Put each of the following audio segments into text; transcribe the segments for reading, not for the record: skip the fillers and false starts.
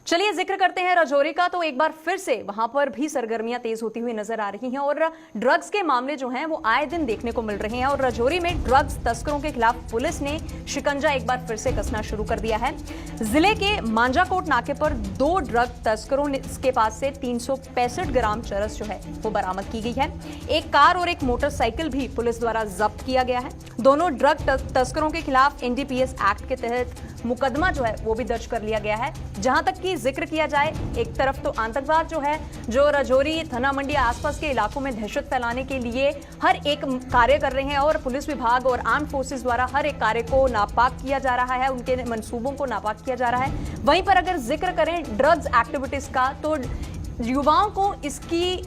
चलिए जिक्र करते हैं राजौरी का। तो एक बार फिर से वहां पर भी सरगर्मियां तेज होती हुई नजर आ रही हैं और ड्रग्स के मामले जो हैं वो आए दिन देखने को मिल रहे हैं। और राजौरी में ड्रग्स तस्करों के खिलाफ पुलिस ने शिकंजा एक बार फिर से कसना शुरू कर दिया है। जिले के मांझाकोट नाके पर 2 ड्रग तस्करों के पास से 365 ग्राम चरस जो है वो बरामद की गई है। एक कार और एक मोटरसाइकिल भी पुलिस द्वारा जब्त किया गया है। दोनों ड्रग तस्करों के खिलाफ एनडीपीएस एक्ट के तहत मुकदमा जो है वो भी दर्ज कर लिया गया है। जहां तक कि जिक्र किया जाए, एक तरफ तो आतंकवाद जो है जो राजौरी, थना मंडी आसपास के इलाकों में दहशत फैलाने के लिए हर एक कार्य कर रहे हैं और पुलिस विभाग और आर्म्ड फोर्सेस द्वारा हर एक कार्य को नापाक किया जा रहा है, उनके मंसूबों को नापाक किया जा रहा है। वहीं पर अगर जिक्र करें ड्रग्स एक्टिविटीज का, तो युवाओं को इसकी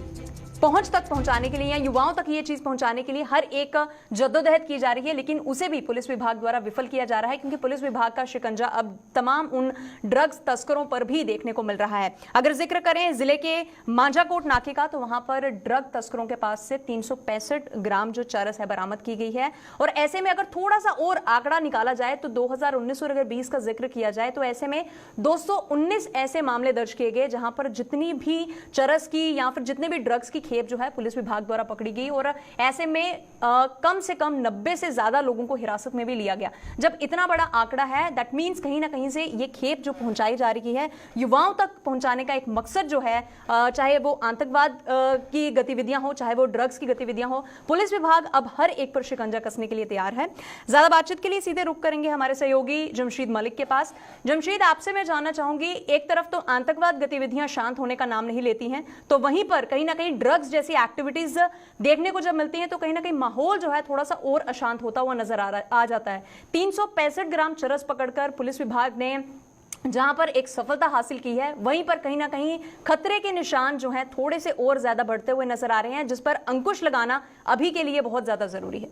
पहुंच तक पहुंचाने के लिए या युवाओं तक ये चीज पहुंचाने के लिए हर एक जद्दोजहद की जा रही है, लेकिन उसे भी पुलिस विभाग द्वारा विफल किया जा रहा है, क्योंकि पुलिस विभाग का शिकंजा अब तमाम उन ड्रग्स तस्करों पर भी देखने को मिल रहा है। अगर जिक्र करें जिले के मांझाकोट नाके का, तो वहां पर ड्रग तस्करों के पास से 365 ग्राम जो चरस है बरामद की गई है। और ऐसे में अगर थोड़ा सा और आंकड़ा निकाला जाए तो 2019 और अगर 20 का जिक्र किया जाए तो ऐसे में 219 ऐसे मामले दर्ज किए गए जहां पर जितनी भी चरस की या फिर जितने भी ड्रग्स की खेप जो है पुलिस विभाग द्वारा पकड़ी गई। और ऐसे में कम से कम 90 से ज्यादा लोगों को हिरासत में भी लिया गया। जब इतना बड़ा आंकड़ा है, दैट मींस कहीं ना कहीं से ये खेप जो पहुंचाई जा रही है युवाओं तक पहुंचाने का एक मकसद जो है, चाहे वो आतंकवाद की गतिविधियां हो, चाहे वो ड्रग्स की गतिविधियां हो, पुलिस विभाग अब हर एक पर शिकंजा कसने के लिए तैयार है। ज्यादा बातचीत के लिए सीधे रुख करेंगे हमारे सहयोगी जमशीद मलिक के पास। जमशीद, आपसे मैं जानना चाहूंगी, एक तरफ तो आतंकवाद गतिविधियां शांत होने का नाम नहीं लेती हैं, तो वहीं पर कहीं ना कहीं ड्रग्स जैसी एक्टिविटीज देखने को जब मिलती हैं तो कहीं ना कहीं माहौल जो है थोड़ा सा और अशांत होता हुआ नजर आ जाता है। 365 ग्राम चरस पकड़कर पुलिस विभाग ने जहां पर एक सफलता हासिल की है, वहीं पर कहीं ना कहीं खतरे के निशान जो हैं थोड़े से और ज्यादा बढ़ते हुए नजर आ रहे हैं, जिस पर अंकुश लगाना अभी के लिए बहुत ज्यादा जरूरी है।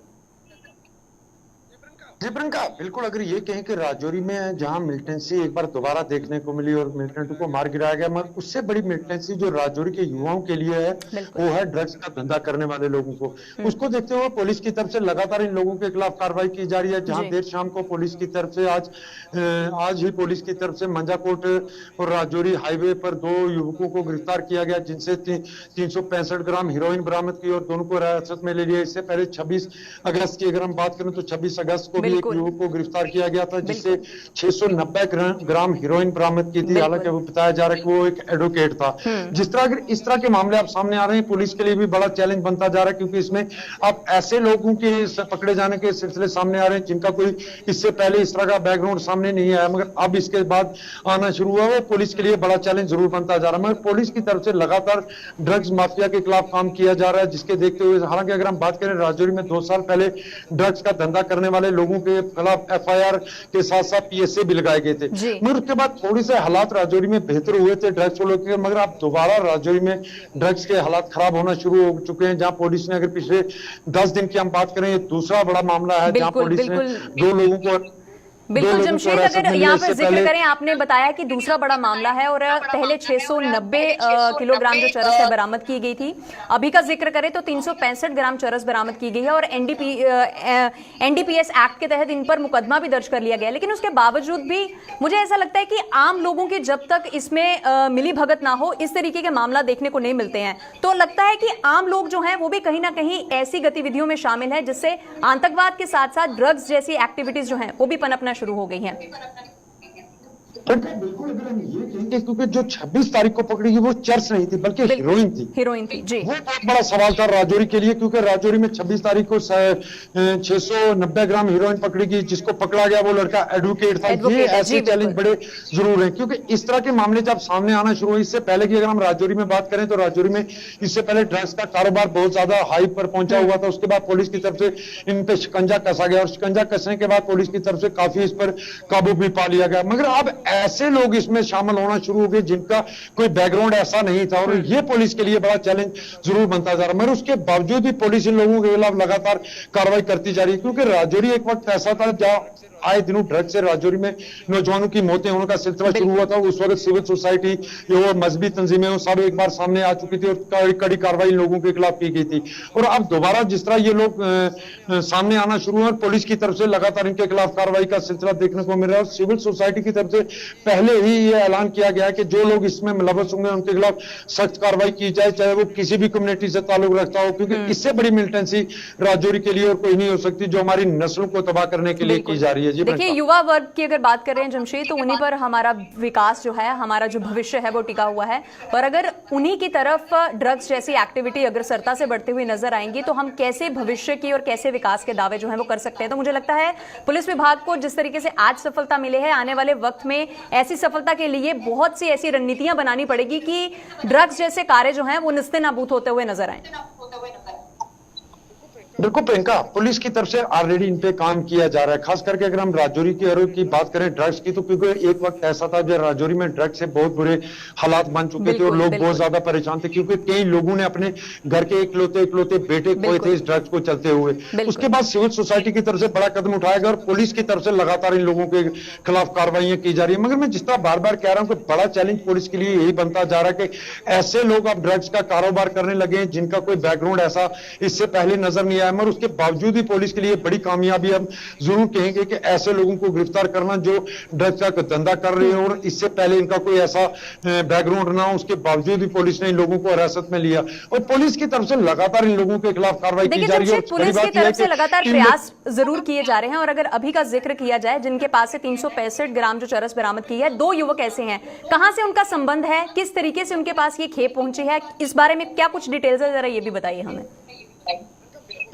जी प्रियंका, बिल्कुल अगर ये कहें कि राजौरी में जहां मिलिटेंसी एक बार दोबारा देखने को मिली और मिलिटेंट को मार गिराया गया, मगर उससे बड़ी मिलिटेंसी जो राजौरी के युवाओं के लिए है वो है ड्रग्स का धंधा करने वाले लोगों को। उसको देखते हुए पुलिस की तरफ से लगातार इन लोगों के खिलाफ कार्रवाई की जा रही है। जहां देर शाम को पुलिस की तरफ से आज ही पुलिस की तरफ से मांझाकोट और राजौरी हाईवे पर 2 युवकों को गिरफ्तार किया गया, जिनसे 365 ग्राम हेरोइन बरामद की और दोनों को हिरासत में ले लिया। इससे पहले 26 अगस्त की अगर हम बात करें तो 26 अगस्त को एक युवक को गिरफ्तार किया गया था, जिससे 690 ग्राम हेरोइन बरामद की थी। हालांकि वो बताया जा रहा है कि वो एक एडवोकेट था। जिस तरह अगर इस तरह के मामले अब सामने आ रहे हैं, पुलिस के लिए भी बड़ा चैलेंज बनता जा रहा है, क्योंकि इसमें अब ऐसे लोगों के पकड़े जाने के सिलसिले सामने आ रहे हैं जिनका कोई इससे पहले इस तरह का बैकग्राउंड सामने नहीं आया, मगर अब इसके बाद आना शुरू हुआ है। पुलिस के लिए बड़ा चैलेंज जरूर बनता जा रहा है, मगर पुलिस की तरफ से लगातार ड्रग्स माफिया के खिलाफ काम किया जा रहा है, जिसके देखते हुए हालांकि अगर हम बात करें राजौरी में 2 साल पहले ड्रग्स का धंधा करने वाले लोगों के खिलाफ एफआईआर के साथ साथ पीएसए भी लगाए गए थे, मगर उसके बाद थोड़ी से हालात राजौरी में बेहतर हुए थे ड्रग्स को लेकर, मगर अब दोबारा राजौरी में ड्रग्स के हालात खराब होना शुरू हो चुके हैं। जहां पुलिस ने अगर पिछले 10 दिन की हम बात करें, ये दूसरा बड़ा मामला है जहां पुलिस ने 2 लोगों को बिल्कुल जमशेद, अगर यहाँ पर जिक्र करें, आपने बताया कि दूसरा बड़ा मामला है और पहले 690 किलोग्राम जो चरस है बरामद की गई थी। अभी का जिक्र करें तो 365 ग्राम चरस बरामद की गई है और एनडीपीएस एक्ट के तहत इन पर मुकदमा भी दर्ज कर लिया गया। लेकिन उसके बावजूद भी मुझे ऐसा लगता है कि आम लोगों के जब तक इसमें मिली भगत ना हो, इस तरीके के मामला देखने को नहीं मिलते हैं। तो लगता है कि आम लोग जो हैं वो भी कहीं ना कहीं ऐसी गतिविधियों में शामिल है जिससे आतंकवाद के साथ साथ ड्रग्स जैसी एक्टिविटीज जो हैं वो भी पनपना शुरू हो गई हैं। बिल्कुल अगर हम ये कहेंगे, क्योंकि जो 26 तारीख को पकड़ी गई वो चरस नहीं थी बल्कि हीरोइन थी जी। वो बहुत बड़ा सवाल था राजौरी के लिए, क्योंकि राजौरी में 26 तारीख को 690 ग्राम हीरोइन पकड़ी गई। जिसको पकड़ा गया वो लड़का एडवोकेट था। ये ऐसे चैलेंज बड़े जरूर हैं, क्योंकि इस तरह के मामले जब सामने आना शुरू हुए, इससे पहले की अगर हम राजौरी में बात करें तो राजौरी में इससे पहले ड्रग्स का कारोबार बहुत ज्यादा हाई पर पहुंचा हुआ था। उसके बाद पुलिस की तरफ से इन पे शिकंजा कसा गया और शिकंजा कसने के बाद पुलिस की तरफ से काफी इस पर काबू भी पा लिया गया। मगर अब ऐसे लोग इसमें शामिल होना शुरू हो गए जिनका कोई बैकग्राउंड ऐसा नहीं था, और ये पुलिस के लिए बड़ा चैलेंज जरूर बनता जा रहा है। मगर उसके बावजूद भी पुलिस इन लोगों के खिलाफ लगातार कार्रवाई करती जा रही है, क्योंकि राजौरी एक वक्त ऐसा था जहां आए दिनों ड्रग्स से राजौरी में नौजवानों की मौतें होने का सिलसिला शुरू हुआ था, उस वक्त सिविल सोसाइटी जो मजहबी तंजीमें वो सब एक बार सामने आ चुकी थी और कड़ी कार्रवाई लोगों के खिलाफ की गई थी। और अब दोबारा जिस तरह ये लोग सामने आना शुरू है और पुलिस की तरफ से लगातार इनके खिलाफ कार्रवाई का सिलसिला देखने को मिल रहा है। और सिविल सोसाइटी की तरफ से पहले ही ये ऐलान किया गया है कि जो लोग इसमें मुलव्वस होंगे उनके खिलाफ सख्त कार्रवाई की जाए, चाहे वो किसी भी कम्युनिटी से ताल्लुक रखता हो, क्योंकि इससे बड़ी मिलिटेंसी राजौरी के लिए और कोई नहीं हो सकती जो हमारी नस्लों को तबाह करने के लिए की जा रही है। जी देखिए, युवा वर्ग की अगर बात कर रहे हैं जमशेद, तो उन्हीं पर हमारा विकास जो है, हमारा जो भविष्य है वो टिका हुआ है। और अगर उन्हीं की तरफ ड्रग्स जैसी एक्टिविटी अग्रसरता से बढ़ती हुई नजर आएंगी तो हम कैसे भविष्य की और कैसे विकास के दावे जो है वो कर सकते हैं। तो मुझे लगता है पुलिस विभाग को जिस तरीके से आज सफलता मिली है, आने वाले वक्त में ऐसी सफलता के लिए बहुत सी ऐसी रणनीतियां बनानी पड़ेगी कि ड्रग्स जैसे कार्य जो हैं वो निस्तेनाबूद होते हुए नजर आए। बिल्कुल प्रियंका, पुलिस की तरफ से ऑलरेडी इन पे काम किया जा रहा है। खास करके अगर हम राजौरी की बात करें ड्रग्स की, तो क्योंकि एक वक्त ऐसा था जब राजौरी में ड्रग्स से बहुत बुरे हालात बन चुके थे और लोग बहुत ज्यादा परेशान थे, क्योंकि कई लोगों ने अपने घर के इकलौते बेटे खोए थे इस ड्रग्स को चलते हुए। उसके बाद सिविल सोसाइटी की तरफ से बड़ा कदम उठाया गया और पुलिस की तरफ से लगातार इन लोगों के खिलाफ कार्रवाई की जा रही है। मगर मैं जिस तरह बार बार कह रहा हूं कि बड़ा चैलेंज पुलिस के लिए यही बनता जा रहा है कि ऐसे लोग अब ड्रग्स का कारोबार करने लगे हैं जिनका कोई बैकग्राउंड ऐसा इससे पहले नजर नहीं आया। मगर उसके बावजूद ही पुलिस के लिए बड़ी कामयाबी हम जरूर कहेंगे कि ऐसे लोगों को गिरफ्तार करना जो ड्रग्स का धंधा कर रहे हैं और इससे पहले इनका कोई ऐसा बैकग्राउंड ना हो, उसके बावजूद ही पुलिस ने इन लोगों को हिरासत में लिया। और पुलिस की तरफ से लगातार इन लोगों के खिलाफ कार्रवाई की जा रही है। पुलिस की तरफ से लगातार प्रयास जरूर किए जा रहे हैं। और अगर अभी का जिक्र किया जाए, जिनके पास से 365 ग्राम जो चरस बरामद की है, 2 युवक ऐसे हैं, कहां से उनका संबंध है, किस तरीके से उनके पास ये खेप पहुंची है, इस बारे में क्या कुछ डिटेल्स है, जरा ये भी बताइए हमें।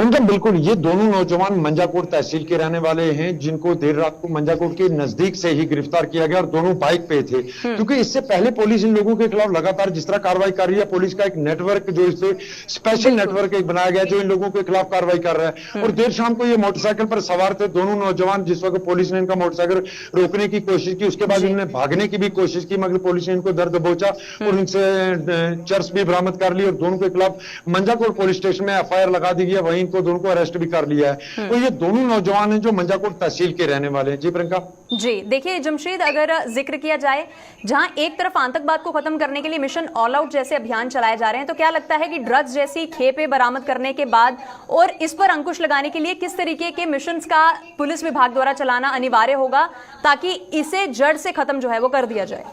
उनका बिल्कुल, ये दोनों नौजवान मंजाकोट तहसील के रहने वाले हैं, जिनको देर रात को मंजाकोट के नजदीक से ही गिरफ्तार किया गया और दोनों बाइक पे थे। क्योंकि इससे पहले पुलिस इन लोगों के खिलाफ लगातार जिस तरह कार्रवाई कर रही है, पुलिस का एक नेटवर्क जो इस पे स्पेशल नेटवर्क एक बनाया गया जो इन लोगों के खिलाफ कार्रवाई कर रहा है। और देर शाम को ये मोटरसाइकिल पर सवार थे दोनों नौजवान। जिस वक्त पुलिस ने इनका मोटरसाइकिल रोकने की कोशिश की, उसके बाद इन्होंने भागने की भी कोशिश की, मगर पुलिस ने इनको दर दबोचा और इनसे चर्स भी बरामद कर ली और दोनों के खिलाफ मंजाकोट पुलिस स्टेशन में FIR लगा दी गई है। वहीं इनको दोनों को अरेस्ट भी कर लिया है। तो ये दोनों नौजवान हैं जो मंजाकोट तहसील के रहने वाले हैं। जी प्रियंका जी, देखिए जमशेद, अगर जिक्र किया जाए जहां एक तरफ आतंकवाद को खत्म करने के लिए मिशन ऑल आउट जैसे अभियान चलाए जा रहे हैं, तो क्या लगता है कि ड्रग्स जैसी खेपें बरामद करने के बाद और इस पर अंकुश लगाने के लिए किस तरीके के मिशंस का पुलिस विभाग द्वारा चलाना अनिवार्य होगा ताकि इसे जड़ से खत्म जो है वो कर दिया जाए?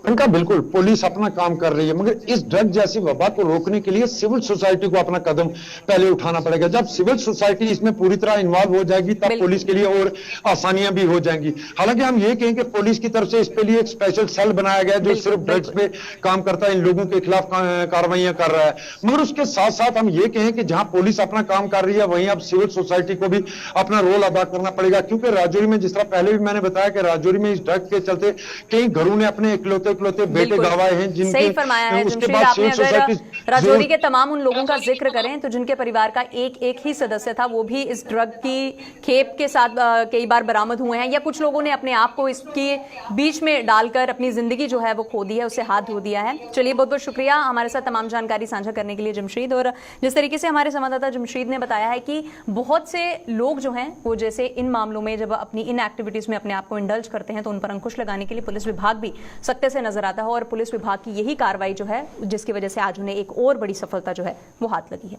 उनका बिल्कुल पुलिस अपना काम कर रही है, मगर इस ड्रग जैसी वबा को रोकने के लिए सिविल सोसाइटी को अपना कदम पहले उठाना पड़ेगा। जब सिविल सोसाइटी इसमें पूरी तरह इन्वॉल्व हो जाएगी तब पुलिस के लिए और आसानियां भी हो जाएंगी। हालांकि हम ये कहें कि पुलिस की तरफ से इस पे लिए एक स्पेशल सेल बनाया गया जो सिर्फ ड्रग्स पे काम करता है, इन लोगों के खिलाफ कार्रवाइयां कर रहा है। मगर उसके साथ साथ हम ये कहें कि जहां पुलिस अपना काम कर रही है वहीं अब सिविल सोसाइटी को भी अपना रोल अदा करना पड़ेगा। क्योंकि राजौरी में जिस तरह पहले भी मैंने बताया कि राजौरी में इस ड्रग्स के चलते कई घरों ने अपने इकलौते बेटे गंवाए हैं। सही फरमाया है जमशेद आपने। अगर राजौरी के तमाम उन लोगों का जिक्र करें तो जिनके परिवार का एक ही सदस्य था, वो भी इस ड्रग की खेप के साथ कई बार बरामद हुए हैं, या कुछ लोगों ने अपने आप को इसके बीच में डालकर अपनी जिंदगी जो है वो खो दी है, उसे हाथ धो दिया है। चलिए, बहुत बहुत शुक्रिया हमारे साथ तमाम जानकारी साझा करने के लिए जमशेद। और जिस तरीके से हमारे संवाददाता जमशेद ने बताया है कि बहुत से लोग जो हैं वो जैसे इन मामलों में जब अपनी इन एक्टिविटीज में अपने आप को इंडल्ज करते हैं तो उन पर अंकुश लगाने के लिए पुलिस विभाग भी सख्ते से नजर आता है। और पुलिस विभाग की यही कार्रवाई जो है जिसकी वजह से आज उन्हें एक और बड़ी सफलता जो है वो हाथ लगी है।